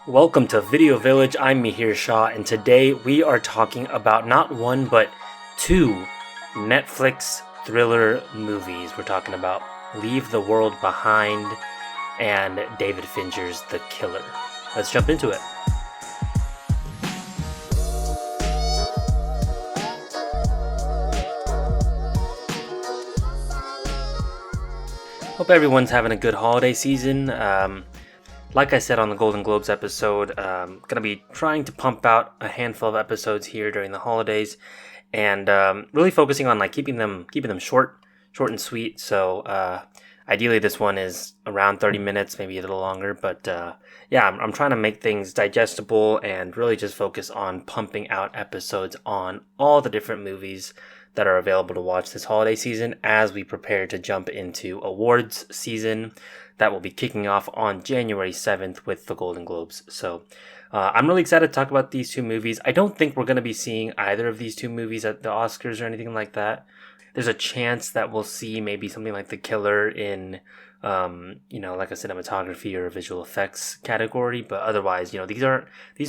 Welcome to Video Village. I'm Mihir Shah, and today we are talking about not one but two Netflix thriller movies. We're talking about Leave the World Behind and David Fincher's The Killer. Let's jump into it. Hope everyone's having a good holiday season. Like I said on the Golden Globes episode, gonna be trying to pump out a handful of episodes here during the holidays, and really focusing on like keeping them short and sweet. So ideally, this one is around 30 minutes, maybe a little longer. But yeah, I'm trying to make things digestible and really just focus on pumping out episodes on all the different movies that are available to watch this holiday season as we prepare to jump into awards season that will be kicking off on January 7th with the Golden Globes. So I'm really excited to talk about these two movies. I don't think we're going to be seeing either of these two movies at the Oscars or anything like that. There's a chance that we'll see maybe something like The Killer in, like a cinematography or a visual effects category. But otherwise, these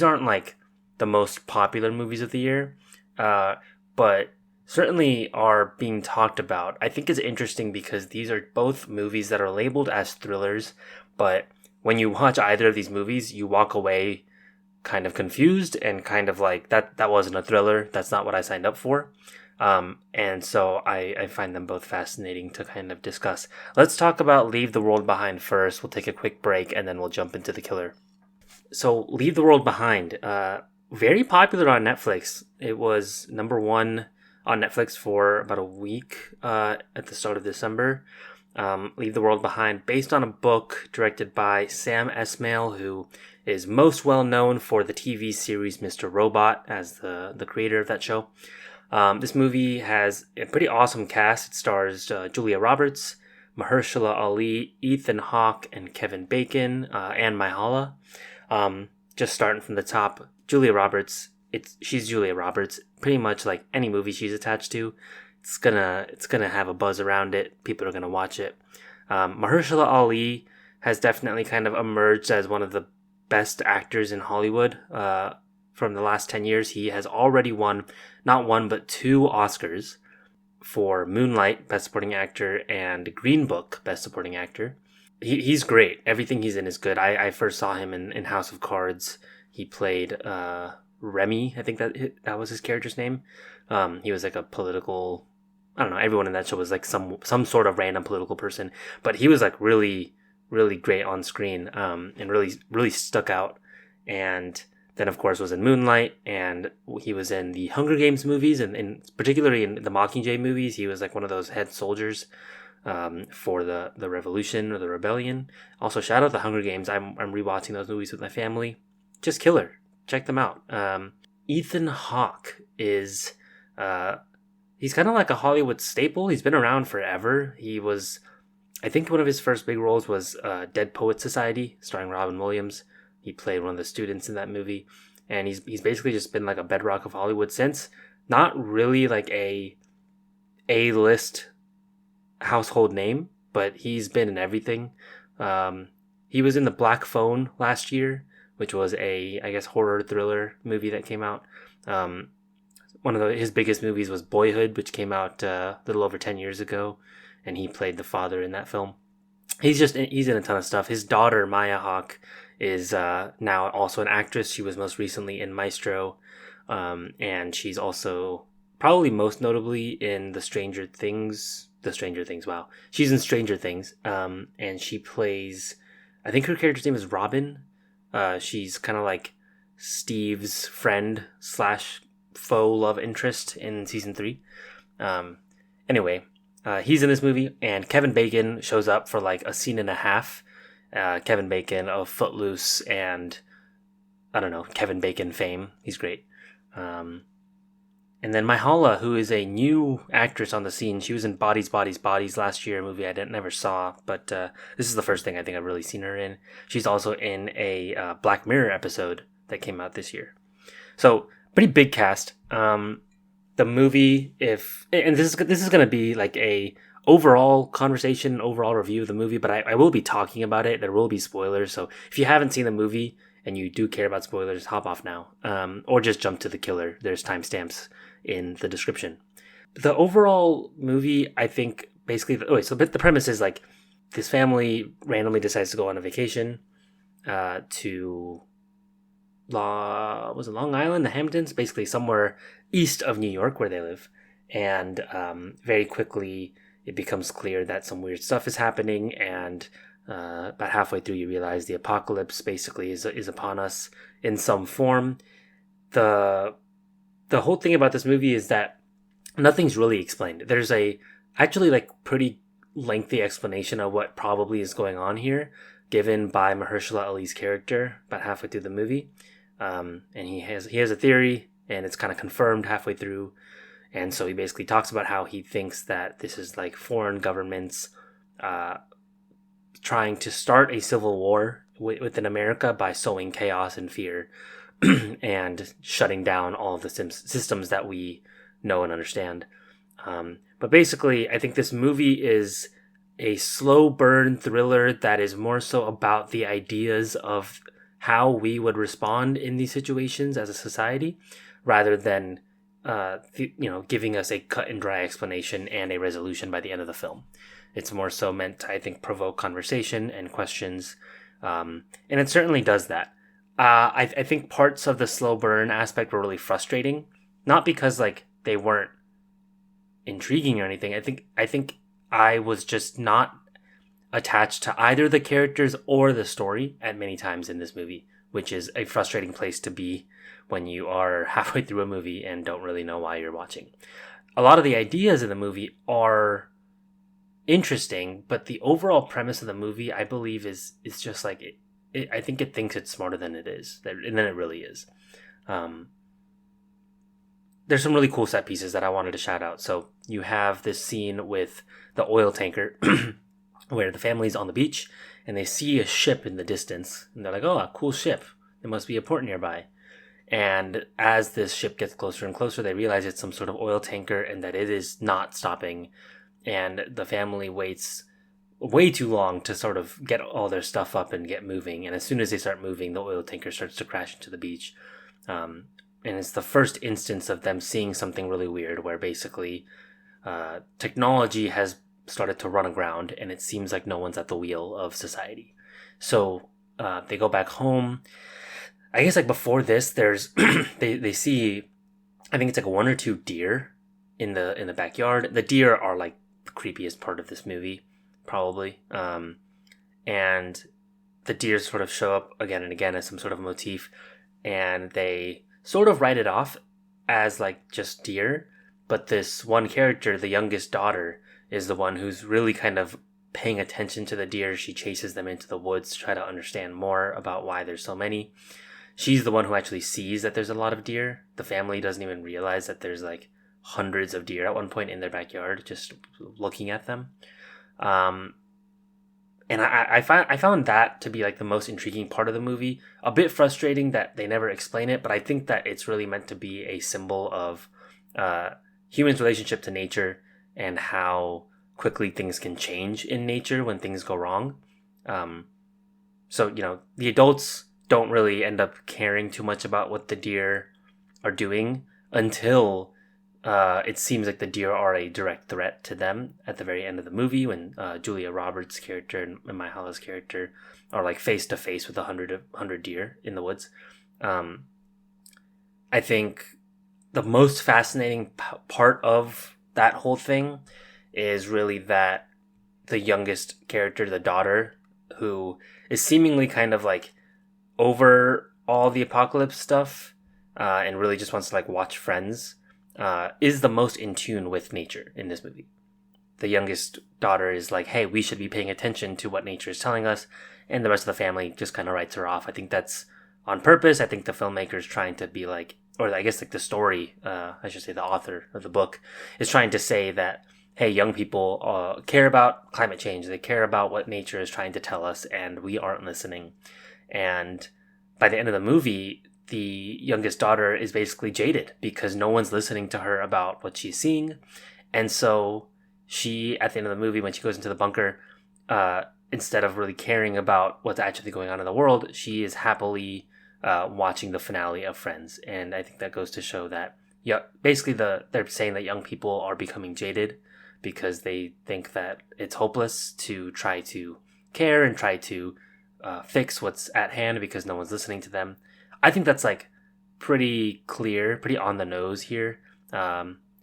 aren't like the most popular movies of the year. But certainly are being talked about. I think it's interesting because these are both movies that are labeled as thrillers, but when you watch either of these movies, you walk away kind of confused and kind of like, that wasn't a thriller. That's not what I signed up for. And so I find them both fascinating to kind of discuss. Let's talk about Leave the World Behind first. We'll take a quick break and then we'll jump into The Killer. So Leave the World Behind, very popular on Netflix. It was number one on Netflix for about a week at the start of December. Leave the World Behind, based on a book directed by Sam Esmail, who is most well known for the TV series Mr. Robot as the creator of that show. This movie has a pretty awesome cast. It stars Julia Roberts, Mahershala Ali, Ethan Hawke, and Kevin Bacon, and Myha'la. Just starting from the top, Julia Roberts. She's Julia Roberts. Pretty much like any movie she's attached to, it's gonna have a buzz around it. People are gonna watch it. Mahershala Ali has definitely kind of emerged as one of the best actors in Hollywood from the last 10 years. He has already won not one but two Oscars for Moonlight, Best Supporting Actor, and Green Book, Best Supporting Actor. He's great. Everything he's in is good. I first saw him in House of Cards. He played Remy, I think that was his character's name. He was like a political, I don't know, everyone in that show was like some sort of random political person, but he was like really, really great on screen, and really, really stuck out. And then of course was in Moonlight, and he was in the Hunger Games movies, and particularly in the Mockingjay movies, he was like one of those head soldiers for the revolution or the rebellion. Also, shout out the Hunger Games. I'm rewatching those movies with my family. Just killer. Check them out. Ethan Hawke is, he's kind of like a Hollywood staple. He's been around forever. He was, I think one of his first big roles was Dead Poets Society, starring Robin Williams. He played one of the students in that movie. And he's basically just been like a bedrock of Hollywood since. Not really like a A-list household name, but he's been in everything. He was in The Black Phone last year, which was a, I guess, horror thriller movie that came out. One of his biggest movies was Boyhood, which came out a little over 10 years ago, and he played the father in that film. He's in a ton of stuff. His daughter, Maya Hawke, is now also an actress. She was most recently in Maestro, and she's also probably most notably in Stranger Things. Wow. She's in Stranger Things, and she plays, I think her character's name is Robin. She's kind of like Steve's friend / faux love interest in season 3. Anyway, he's in this movie, and Kevin Bacon shows up for like a scene and a half. Kevin Bacon of Footloose and, I don't know, Kevin Bacon fame. He's great. And then Myha'la, who is a new actress on the scene. She was in Bodies, Bodies, Bodies last year, a movie I never saw, but this is the first thing I think I've really seen her in. She's also in a Black Mirror episode that came out this year. So, pretty big cast. The movie, and this is going to be like a overall conversation, overall review of the movie, but I will be talking about it. There will be spoilers, so if you haven't seen the movie and you do care about spoilers, hop off now. Or just jump to the killer. There's timestamps in the description. The overall movie, I think, basically... the premise is, like, this family randomly decides to go on a vacation to... Long Island, the Hamptons? Basically somewhere east of New York where they live. And very quickly, it becomes clear that some weird stuff is happening, and about halfway through, you realize the apocalypse basically is upon us in some form. The whole thing about this movie is that nothing's really explained. There's actually like pretty lengthy explanation of what probably is going on here, given by Mahershala Ali's character about halfway through the movie, and he has a theory, and it's kind of confirmed halfway through. And so he basically talks about how he thinks that this is like foreign governments trying to start a civil war within America by sowing chaos and fear and shutting down all of the systems that we know and understand. But basically, I think this movie is a slow burn thriller that is more so about the ideas of how we would respond in these situations as a society, rather than giving us a cut and dry explanation and a resolution by the end of the film. It's more so meant to, I think, provoke conversation and questions, and it certainly does that. I think parts of the slow burn aspect were really frustrating, not because like they weren't intriguing or anything. I think I was just not attached to either the characters or the story at many times in this movie, which is a frustrating place to be when you are halfway through a movie and don't really know why you're watching. A lot of the ideas in the movie are interesting, but the overall premise of the movie, I believe, is just like it. I think it thinks it's smarter than it is, and then it really is. There's some really cool set pieces that I wanted to shout out. So you have this scene with the oil tanker where the family's on the beach and they see a ship in the distance, and they're like, "Oh, a cool ship. There must be a port nearby." And as this ship gets closer and closer, they realize it's some sort of oil tanker and that it is not stopping. And the family waits way too long to sort of get all their stuff up and get moving. And as soon as they start moving, the oil tanker starts to crash into the beach. And it's the first instance of them seeing something really weird, where basically technology has started to run aground and it seems like no one's at the wheel of society. So they go back home. I guess like before this, there's they see, I think it's like one or two deer in the backyard. The deer are like the creepiest part of this movie, probably. And the deer sort of show up again and again as some sort of motif, and they sort of write it off as like just deer. But this one character, the youngest daughter, is the one who's really kind of paying attention to the deer. She chases them into the woods to try to understand more about why there's so many. She's the one who actually sees that there's a lot of deer. The family doesn't even realize that there's like hundreds of deer at one point in their backyard, just looking at them. And I found that to be like the most intriguing part of the movie. A bit frustrating that they never explain it, but I think that it's really meant to be a symbol of humans' relationship to nature and how quickly things can change in nature when things go wrong. So, the adults don't really end up caring too much about what the deer are doing until it seems like the deer are a direct threat to them at the very end of the movie, when Julia Roberts' character and Mahala's character are like face to face with 100 deer in the woods. I think the most fascinating part of that whole thing is really that the youngest character, the daughter, who is seemingly kind of like over all the apocalypse stuff and really just wants to like watch Friends, is the most in tune with nature in this movie. The youngest daughter is like, hey, we should be paying attention to what nature is telling us, and the rest of the family just kind of writes her off. I think that's on purpose. I think the filmmaker's trying to be like, or I guess like the story, I should say the author of the book, is trying to say that, hey, young people care about climate change. They care about what nature is trying to tell us, and we aren't listening. And by the end of the movie, the youngest daughter is basically jaded because no one's listening to her about what she's seeing. And so she, at the end of the movie, when she goes into the bunker, instead of really caring about what's actually going on in the world, she is happily watching the finale of Friends. And I think that goes to show that, yeah, basically they're saying that young people are becoming jaded because they think that it's hopeless to try to care and try to fix what's at hand because no one's listening to them. I think that's like pretty clear, pretty on the nose here.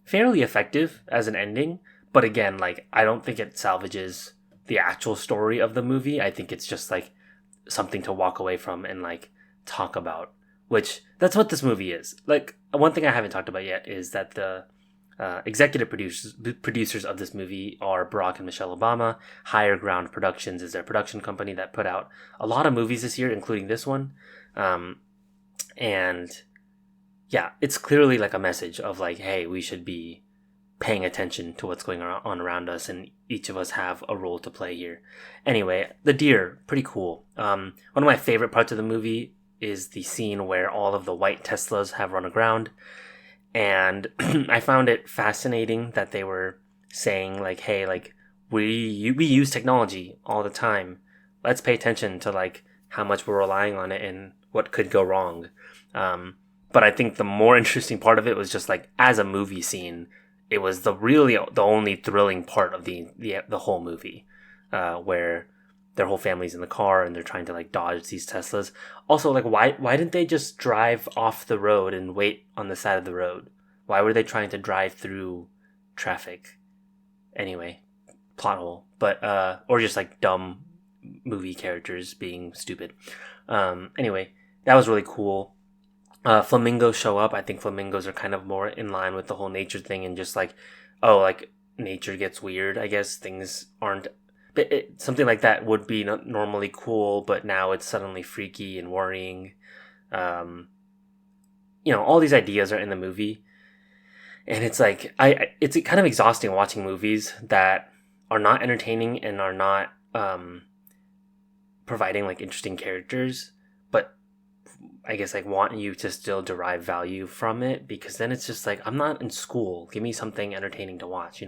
Fairly effective as an ending, but again, like I don't think it salvages the actual story of the movie. I think it's just like something to walk away from and like talk about, which that's what this movie is. Like one thing I haven't talked about yet is that the executive producers of this movie are Barack and Michelle Obama. Higher Ground Productions is their production company that put out a lot of movies this year, including this one. And yeah, it's clearly like a message of like, hey, we should be paying attention to what's going on around us, and each of us have a role to play here. Anyway, the deer, pretty cool. One of my favorite parts of the movie is the scene where all of the white Teslas have run aground, and I found it fascinating that they were saying like, hey, like we use technology all the time. Let's pay attention to like how much we're relying on it and what could go wrong. But I think the more interesting part of it was just like as a movie scene, it was the only thrilling part of the whole movie, where their whole family's in the car and they're trying to like dodge these Teslas. Also, like why didn't they just drive off the road and wait on the side of the road? Why were they trying to drive through traffic? Anyway, plot hole. But or just like dumb movie characters being stupid. Anyway, that was really cool. Flamingos show up. I think flamingos are kind of more in line with the whole nature thing and just like, oh, like nature gets weird. I guess things aren't. Something like that would be normally cool, but now it's suddenly freaky and worrying. All these ideas are in the movie, and it's like it's kind of exhausting watching movies that are not entertaining and are not providing like interesting characters, but I guess like want you to still derive value from it, because then it's just like, I'm not in school. Give me something entertaining to watch,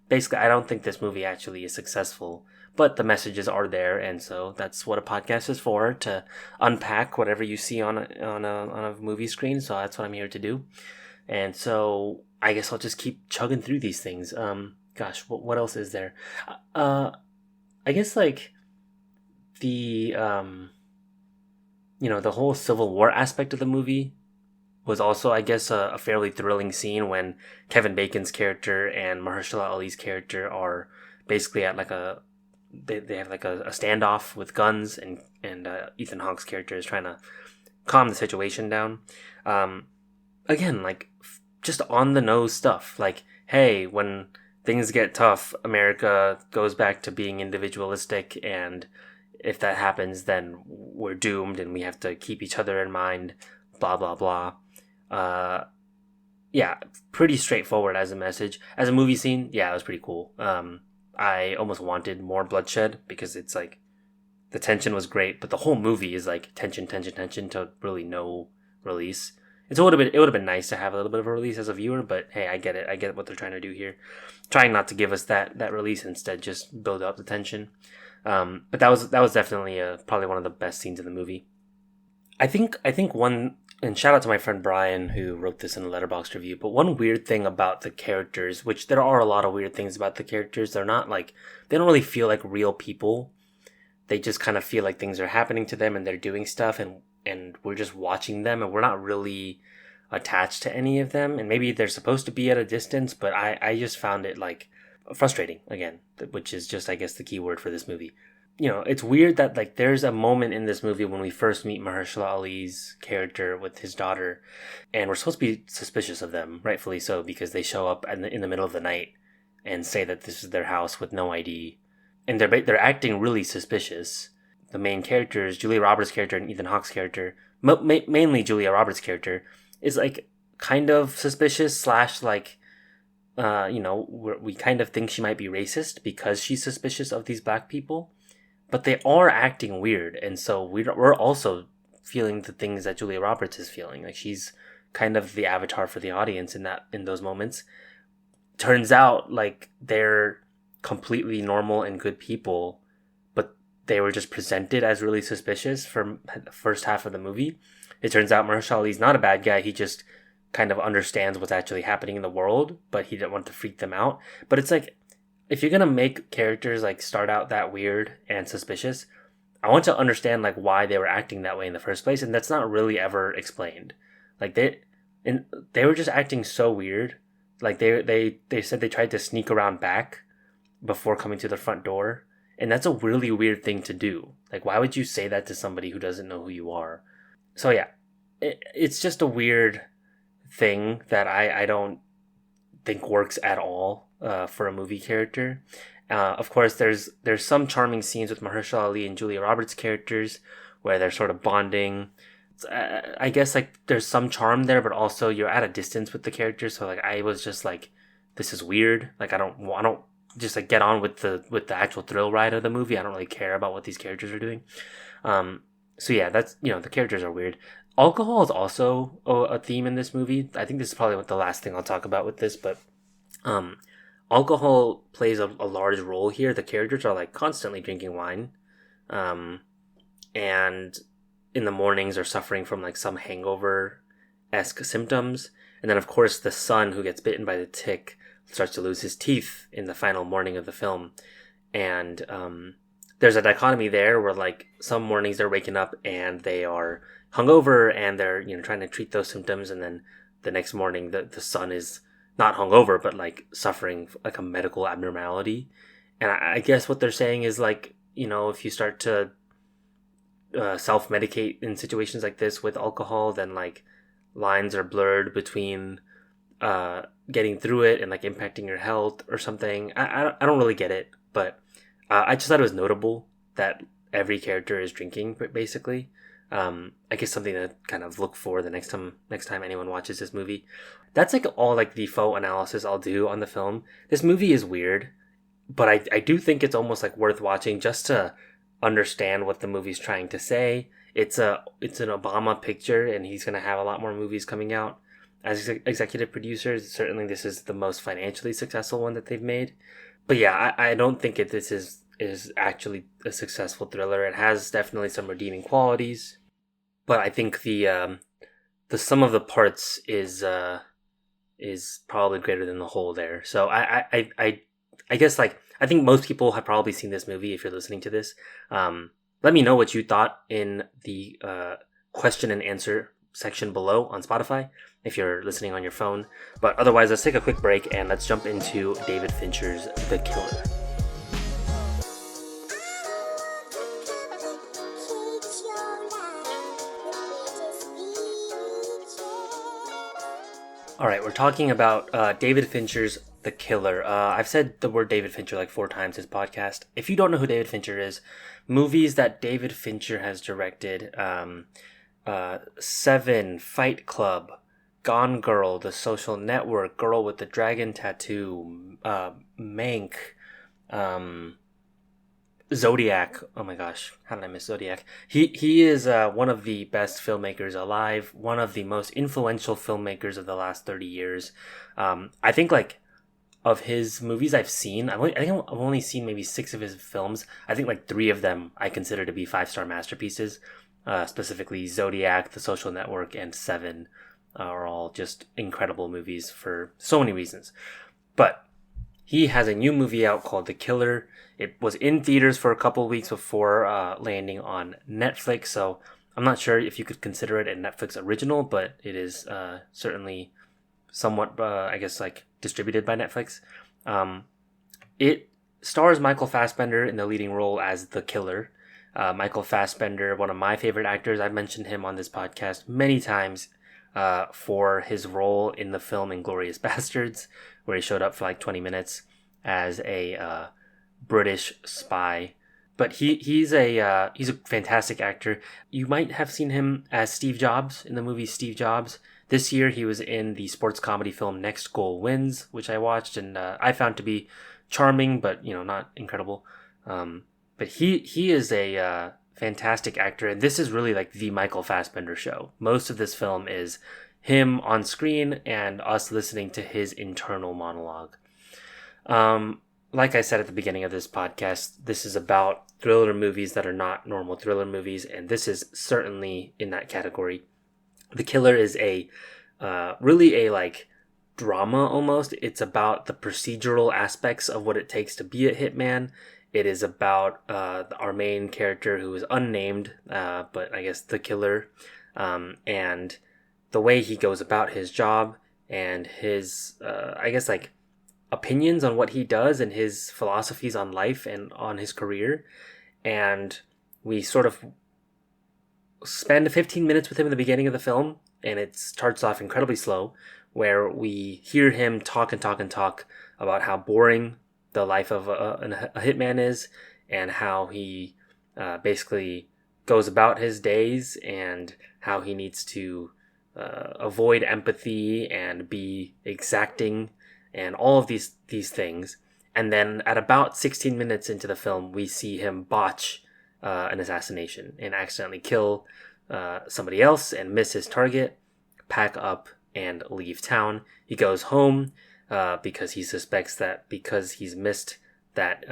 Basically, I don't think this movie actually is successful, but the messages are there, and so that's what a podcast is for, to unpack whatever you see on a movie screen. So that's what I'm here to do. And so I guess I'll just keep chugging through these things. Gosh, what else is there? I guess like the the whole Civil War aspect of the movie was also, I guess, a fairly thrilling scene when Kevin Bacon's character and Mahershala Ali's character are basically at like they have like a standoff with guns, and Ethan Hawke's character is trying to calm the situation down. Again, like just on the nose stuff. Like, hey, when things get tough, America goes back to being individualistic, and if that happens, then we're doomed and we have to keep each other in mind, blah, blah, blah. Yeah, pretty straightforward as a message. As a movie scene, yeah, it was pretty cool. I almost wanted more bloodshed, because it's like the tension was great, but the whole movie is like tension to really no release. It would have been nice to have a little bit of a release as a viewer, but hey, I get it. I get what they're trying to do here. Trying not to give us that release, instead just build up the tension. But that was definitely probably one of the best scenes in the movie. I think one, and shout out to my friend Brian who wrote this in a Letterboxd review, but one weird thing about the characters, which there are a lot of weird things about the characters, they don't really feel like real people. They just kind of feel like things are happening to them and they're doing stuff, and we're just watching them, and we're not really attached to any of them. And maybe they're supposed to be at a distance, but I just found it like frustrating, again, which is just, I guess, the key word for this movie. It's weird that like there's a moment in this movie when we first meet Mahershala Ali's character with his daughter, and we're supposed to be suspicious of them, rightfully so, because they show up in the middle of the night and say that this is their house with no ID, and they're acting really suspicious. The main characters, Julia Roberts' character and Ethan Hawke's character, mainly Julia Roberts' character, is like kind of suspicious / like we kind of think she might be racist because she's suspicious of these black people, but they are acting weird, and so we're also feeling the things that Julia Roberts is feeling. Like, she's kind of the avatar for the audience in those moments. Turns out like they're completely normal and good people, but they were just presented as really suspicious for the first half of the movie. It turns out Mahershala Ali's not a bad guy. He just kind of understands what's actually happening in the world, but he didn't want to freak them out. But it's like, if you're gonna make characters like start out that weird and suspicious, I want to understand like why they were acting that way in the first place, and that's not really ever explained. Like they were just acting so weird. Like they said they tried to sneak around back before coming to the front door, and that's a really weird thing to do. Like, why would you say that to somebody who doesn't know who you are? So yeah, it's just a weird thing that I don't think works at all for a movie character. Of course, there's some charming scenes with Mahershala Ali and Julia Roberts' characters where they're sort of bonding. I guess like there's some charm there, but also you're at a distance with the characters. So like I was just like, this is weird. Like I don't just like get on with the actual thrill ride of the movie. I don't really care about what these characters are doing. So yeah, that's, the characters are weird. Alcohol is also a theme in this movie. I think this is probably the last thing I'll talk about with this, but alcohol plays a large role here. The characters are like constantly drinking wine, and in the mornings are suffering from like some hangover-esque symptoms. And then of course the son who gets bitten by the tick starts to lose his teeth in the final morning of the film. And there's a dichotomy there where like some mornings they're waking up and they are hungover and they're trying to treat those symptoms, and then the next morning the son is not hungover but like suffering like a medical abnormality. And I guess what they're saying is like, if you start to self-medicate in situations like this with alcohol, then like lines are blurred between getting through it and like impacting your health or something. I don't really get it, but I just thought it was notable that every character is drinking basically. I guess something to kind of look for the next time anyone watches this movie. That's like all like the faux analysis I'll do on the film. This movie is weird, but I do think it's almost like worth watching just to understand what the movie's trying to say. It's an Obama picture, and he's going to have a lot more movies coming out as executive producers. Certainly this is the most financially successful one that they've made. But yeah, I don't think this is actually a successful thriller. It has definitely some redeeming qualities, but I think the sum of the parts is probably greater than the whole there. So I guess like I think most people have probably seen this movie if you're listening to this. Let me know what you thought in the question and answer section below on Spotify if you're listening on your phone. But otherwise, let's take a quick break and let's jump into David Fincher's The Killer. All right, we're talking about David Fincher's The Killer. I've said the word David Fincher like 4 times this podcast. If you don't know who David Fincher is, movies that David Fincher has directed, Seven, Fight Club, Gone Girl, The Social Network, Girl with the Dragon Tattoo, Mank, Zodiac. Oh my gosh, how did I miss Zodiac? He is one of the best filmmakers alive, one of the most influential filmmakers of the last 30 years. I think like of his movies I've seen, I think I've only seen maybe 6 of his films. I think like 3 of them I consider to be 5-star masterpieces. Specifically Zodiac, The Social Network, and Seven are all just incredible movies for so many reasons. But he has a new movie out called The Killer. It was in theaters for a couple of weeks before landing on Netflix, so I'm not sure if you could consider it a Netflix original, but it is certainly somewhat, I guess, like distributed by Netflix. It stars Michael Fassbender in the leading role as the killer. Michael Fassbender, one of my favorite actors. I've mentioned him on this podcast many times for his role in the film Inglourious Bastards, where he showed up for like 20 minutes as a British spy. But he's a fantastic actor. You might have seen him as Steve Jobs in the movie Steve Jobs. This year he was in the sports comedy film Next Goal Wins, which I watched and I found to be charming, but not incredible. But he is a fantastic actor, and this is really like the Michael Fassbender show. Most of this film is him on screen and us listening to his internal monologue. like I said at the beginning of this podcast, this is about thriller movies that are not normal thriller movies, and this is certainly in that category. The Killer is really a like drama almost. It's about the procedural aspects of what it takes to be a hitman. It is about our main character, who is unnamed, but I guess the killer, and the way he goes about his job and his, I guess, like opinions on what he does and his philosophies on life and on his career. And we sort of spend 15 minutes with him in the beginning of the film, and it starts off incredibly slow, where we hear him talk and talk and talk about how boring the life of a hitman is, and how he basically goes about his days, and how he needs to avoid empathy and be exacting, and all of these things. And then at about 16 minutes into the film, we see him botch an assassination and accidentally kill somebody else and miss his target, pack up, and leave town. He goes home because he suspects that because he's missed that,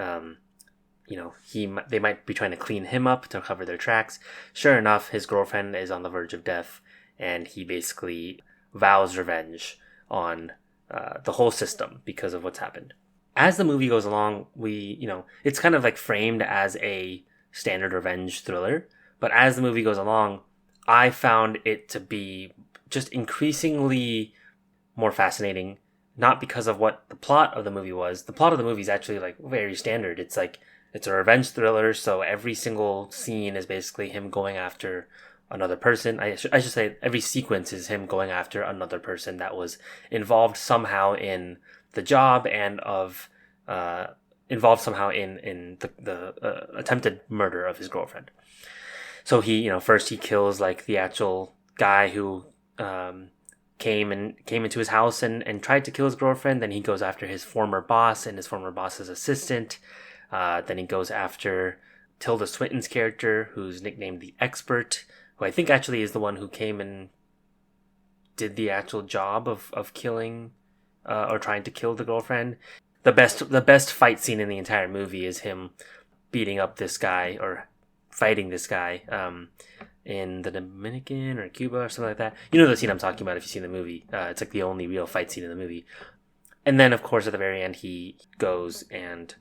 they might be trying to clean him up to cover their tracks. Sure enough, his girlfriend is on the verge of death, and he basically vows revenge on the whole system because of what's happened. As the movie goes along, it's kind of like framed as a standard revenge thriller, but as the movie goes along, I found it to be just increasingly more fascinating, not because of what the plot of the movie was. The plot of the movie is actually like very standard. It's a revenge thriller, so every single scene is basically him going after another person. I should say every sequence is him going after another person that was involved somehow in the job and involved somehow in the attempted murder of his girlfriend. So first he kills like the actual guy who came into his house and tried to kill his girlfriend. Then he goes after his former boss and his former boss's assistant. Then he goes after Tilda Swinton's character, who's nicknamed the Expert, who I think actually is the one who came and did the actual job of killing or trying to kill the girlfriend. The best fight scene in the entire movie is him beating up this guy, or fighting this guy in the Dominican or Cuba or something like that. You know the scene I'm talking about if you've seen the movie. It's like the only real fight scene in the movie. And then, of course, at the very end, he goes and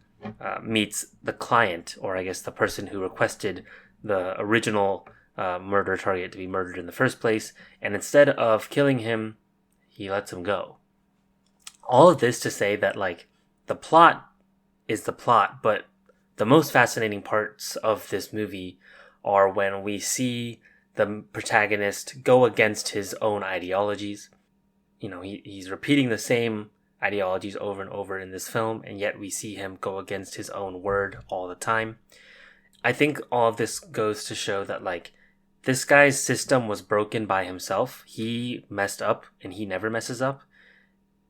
meets the client, or I guess the person who requested the original murder target to be murdered in the first place. And instead of killing him, he lets him go. All of this to say that, like, the plot is the plot, but the most fascinating parts of this movie are when we see the protagonist go against his own ideologies. He's repeating the same ideologies over and over in this film, and yet we see him go against his own word all the time. I think all of this goes to show that, like, this guy's system was broken by himself. He messed up, and he never messes up.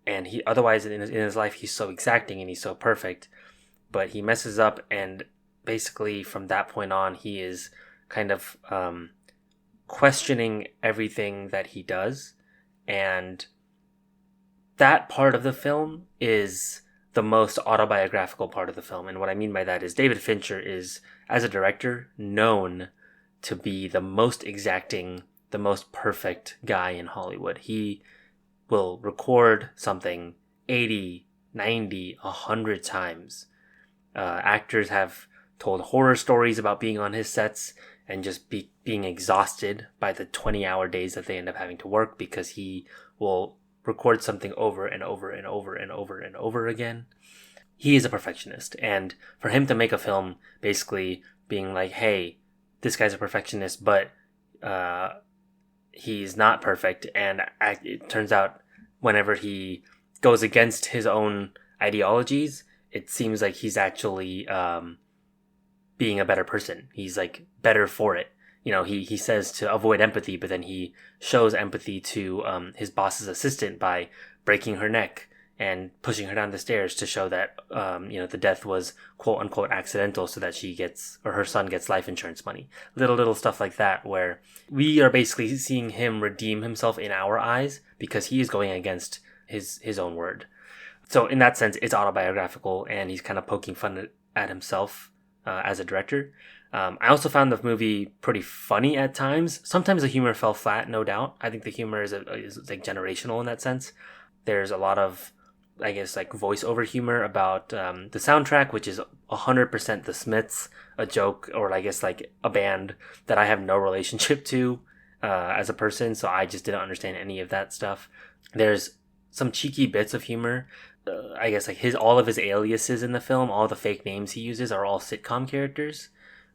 And otherwise in his life, he's so exacting and he's so perfect. But he messes up, and basically from that point on, he is kind of questioning everything that he does. And that part of the film is the most autobiographical part of the film. And what I mean by that is David Fincher is, as a director, known to be the most exacting, the most perfect guy in Hollywood. He will record something 80, 90, 100 times. Actors have told horror stories about being on his sets and just being exhausted by the 20-hour days that they end up having to work, because he will record something over and over and over and over and over again. He is a perfectionist, and for him to make a film basically being like, hey, this guy's a perfectionist, but he's not perfect, and it turns out whenever he goes against his own ideologies, it seems like he's actually being a better person. He's like better for it. He says to avoid empathy, but then he shows empathy to his boss's assistant by breaking her neck and pushing her down the stairs to show that the death was quote unquote accidental, so that her son gets life insurance money. Little stuff like that, where we are basically seeing him redeem himself in our eyes because he is going against his own word. So in that sense, it's autobiographical, and he's kind of poking fun at himself as a director. I also found the movie pretty funny at times. Sometimes the humor fell flat, no doubt. I think the humor is like generational in that sense. There's a lot of, I guess, like voiceover humor about the soundtrack, which is 100% the Smiths, a joke, or I guess like a band that I have no relationship to as a person, so I just didn't understand any of that stuff. There's some cheeky bits of humor. I guess like all of his aliases in the film, all the fake names he uses are all sitcom characters,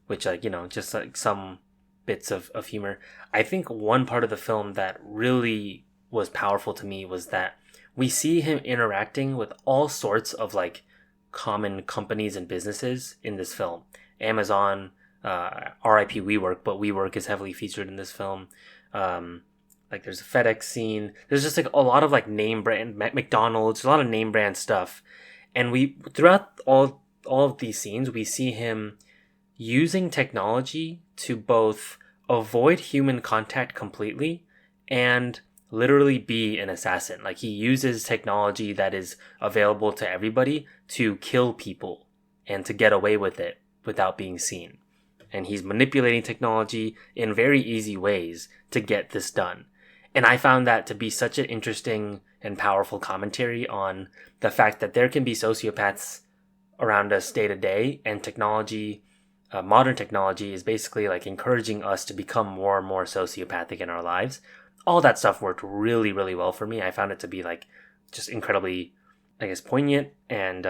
which like, just like some bits of humor. I think one part of the film that really was powerful to me was that we see him interacting with all sorts of like common companies and businesses in this film. Amazon, RIP WeWork, but WeWork is heavily featured in this film. Like there's a FedEx scene. There's just like a lot of like name brand McDonald's, a lot of name brand stuff. And we throughout all of these scenes, we see him using technology to both avoid human contact completely and literally be an assassin. Like he uses technology that is available to everybody to kill people and to get away with it without being seen. And he's manipulating technology in very easy ways to get this done. And I found that to be such an interesting and powerful commentary on the fact that there can be sociopaths around us day to day, and technology, modern technology, is basically like encouraging us to become more and more sociopathic in our lives. All that stuff worked really, really well for me. I found it to be like just incredibly, I guess, poignant and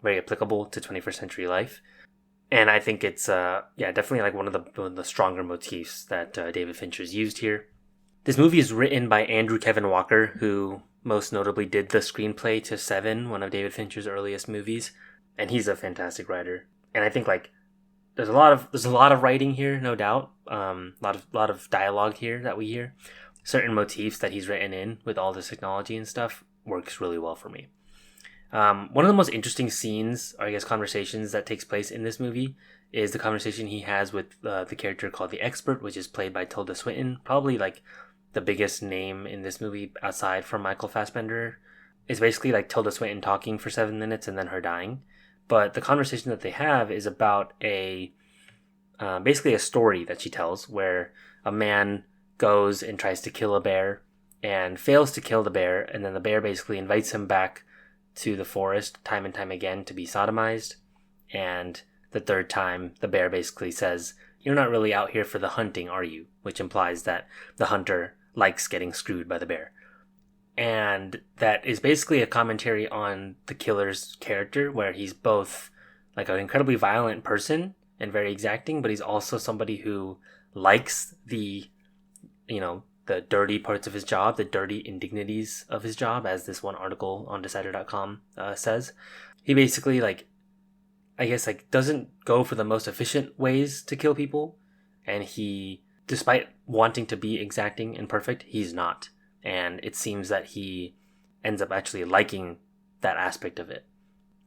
very applicable to 21st century life. And I think it's, definitely like one of the stronger motifs that David Fincher's used here. This movie is written by Andrew Kevin Walker, who most notably did the screenplay to Seven, one of David Fincher's earliest movies, and he's a fantastic writer. And I think like there's a lot of writing here, no doubt. Lot of dialogue here that we hear. Certain motifs that he's written in with all this technology and stuff works really well for me. One of the most interesting scenes, or I guess conversations, that takes place in this movie is the conversation he has with the character called the Expert, which is played by Tilda Swinton, probably like the biggest name in this movie aside from Michael Fassbender. It's basically like Tilda Swinton talking for 7 minutes and then her dying. But the conversation that they have is about basically a story that she tells where a man goes and tries to kill a bear and fails to kill the bear, and then the bear basically invites him back to the forest time and time again to be sodomized. And the third time, the bear basically says, "You're not really out here for the hunting, are you?" Which implies that the hunter likes getting screwed by the bear. And that is basically a commentary on the killer's character, where he's both like an incredibly violent person and very exacting, but he's also somebody who likes the dirty parts of his job, the dirty indignities of his job, as this one article on Decider.com says. He basically doesn't go for the most efficient ways to kill people, and he, despite wanting to be exacting and perfect, he's not. And it seems that he ends up actually liking that aspect of it,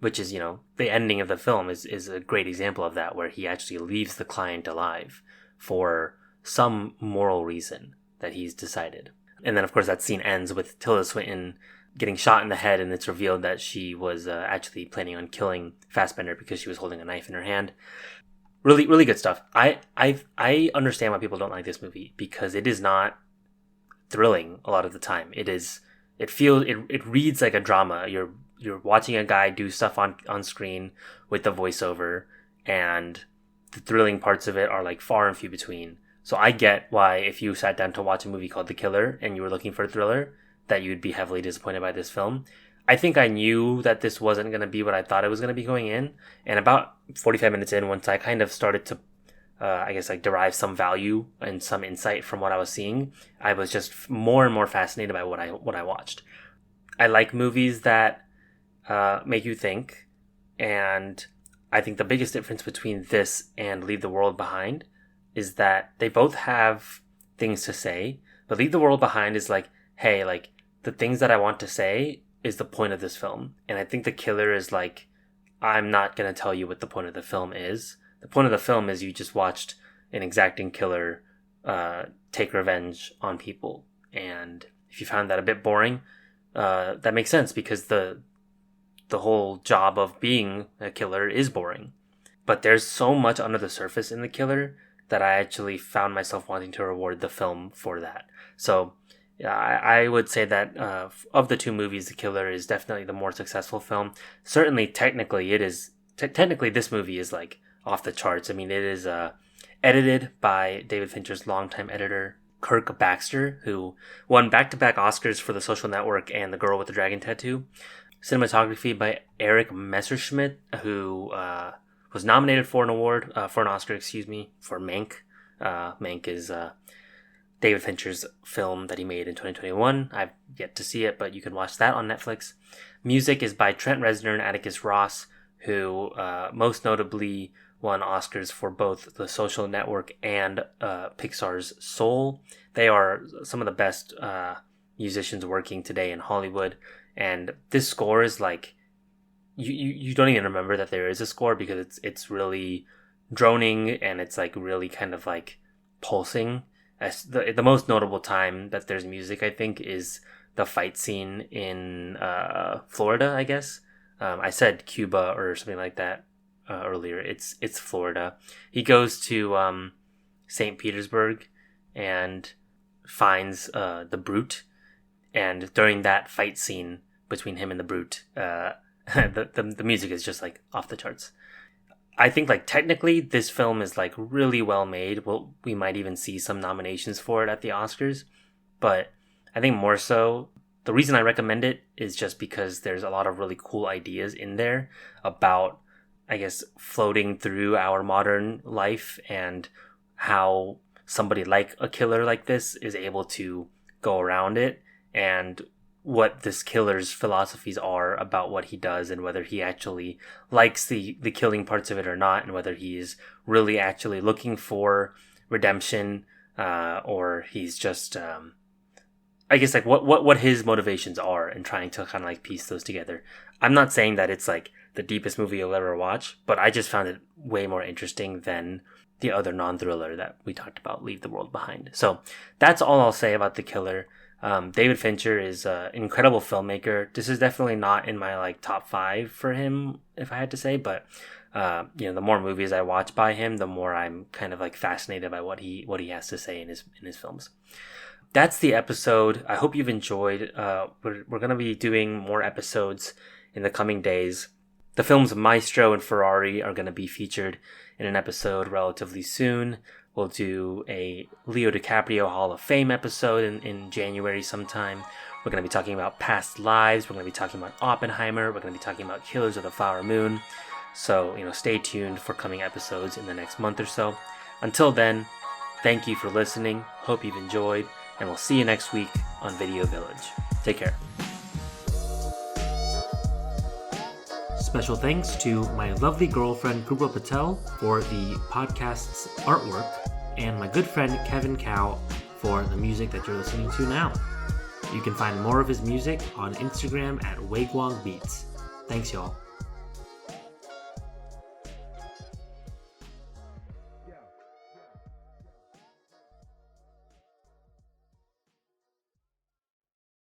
which is, the ending of the film is a great example of that, where he actually leaves the client alive for some moral reason that he's decided. And then, of course, that scene ends with Tilda Swinton getting shot in the head, and it's revealed that she was actually planning on killing Fassbender because she was holding a knife in her hand. Really, really good stuff. I understand why people don't like this movie, because it is not thrilling a lot of the time. It reads like a drama. You're watching a guy do stuff on screen with the voiceover, and the thrilling parts of it are like far and few between. So I get why, if you sat down to watch a movie called The Killer and you were looking for a thriller, that you'd be heavily disappointed by this film. I think I knew that this wasn't going to be what I thought it was going to be going in. And about 45 minutes in, once I kind of started to, derive some value and some insight from what I was seeing, I was just more and more fascinated by what I watched. I like movies that make you think. And I think the biggest difference between this and Leave the World Behind is that they both have things to say, but Leave the World Behind is like, hey, like, the things that I want to say is the point of this film. And I think The Killer is like, I'm not going to tell you what the point of the film is. The point of the film is you just watched an exacting killer take revenge on people. And if you found that a bit boring, that makes sense, because the the whole job of being a killer is boring. But there's so much under the surface in the killer that I actually found myself wanting to reward the film for that. So yeah, I would say that of the two movies, The Killer is definitely the more successful film. Certainly, technically, it is. Technically, this movie is like off the charts. I mean, it is edited by David Fincher's longtime editor, Kirk Baxter, who won back-to-back Oscars for The Social Network and The Girl with the Dragon Tattoo. Cinematography by Eric Messerschmidt, who was nominated for an Oscar, for Mank. Mank is David Fincher's film that he made in 2021. I've yet to see it, but you can watch that on Netflix. Music is by Trent Reznor and Atticus Ross, who most notably won Oscars for both The Social Network and Pixar's Soul. They are some of the best musicians working today in Hollywood, and this score is like you don't even remember that there is a score because it's really droning and it's like really kind of like pulsing. As the most notable time that there's music, I think, is the fight scene in Florida, I guess. I said Cuba or something like that earlier. It's Florida. He goes to St. Petersburg and finds the Brute. And during that fight scene between him and the Brute, the music is just like off the charts. I think like technically this film is like really well made. Well, we might even see some nominations for it at the Oscars, but I think more so the reason I recommend it is just because there's a lot of really cool ideas in there about, I guess, floating through our modern life and how somebody like a killer like this is able to go around it, and what this killer's philosophies are about what he does and whether he actually likes the killing parts of it or not, and whether he is really actually looking for redemption or he's just I guess like what his motivations are and trying to kind of like piece those together. I'm not saying that it's like the deepest movie you'll ever watch, but I just found it way more interesting than the other non-thriller that we talked about, Leave the World Behind. So that's all I'll say about The Killer. David Fincher is an incredible filmmaker. This is definitely not in my like top 5 for him, if I had to say, but the more movies I watch by him, the more I'm kind of like fascinated by what he has to say in his films. That's the episode. I hope you've enjoyed. We're going to be doing more episodes in the coming days. The films Maestro and Ferrari are going to be featured in an episode relatively soon. We'll do a Leo DiCaprio Hall of Fame episode in January sometime. We're going to be talking about past lives. We're going to be talking about Oppenheimer. We're going to be talking about Killers of the Flower Moon. So, stay tuned for coming episodes in the next month or so. Until then, thank you for listening. Hope you've enjoyed. And we'll see you next week on Video Village. Take care. Special thanks to my lovely girlfriend Kubra Patel for the podcast's artwork, and my good friend Kevin Cow for the music that you're listening to now. You can find more of his music on Instagram at Waguang Beats. Thanks, y'all.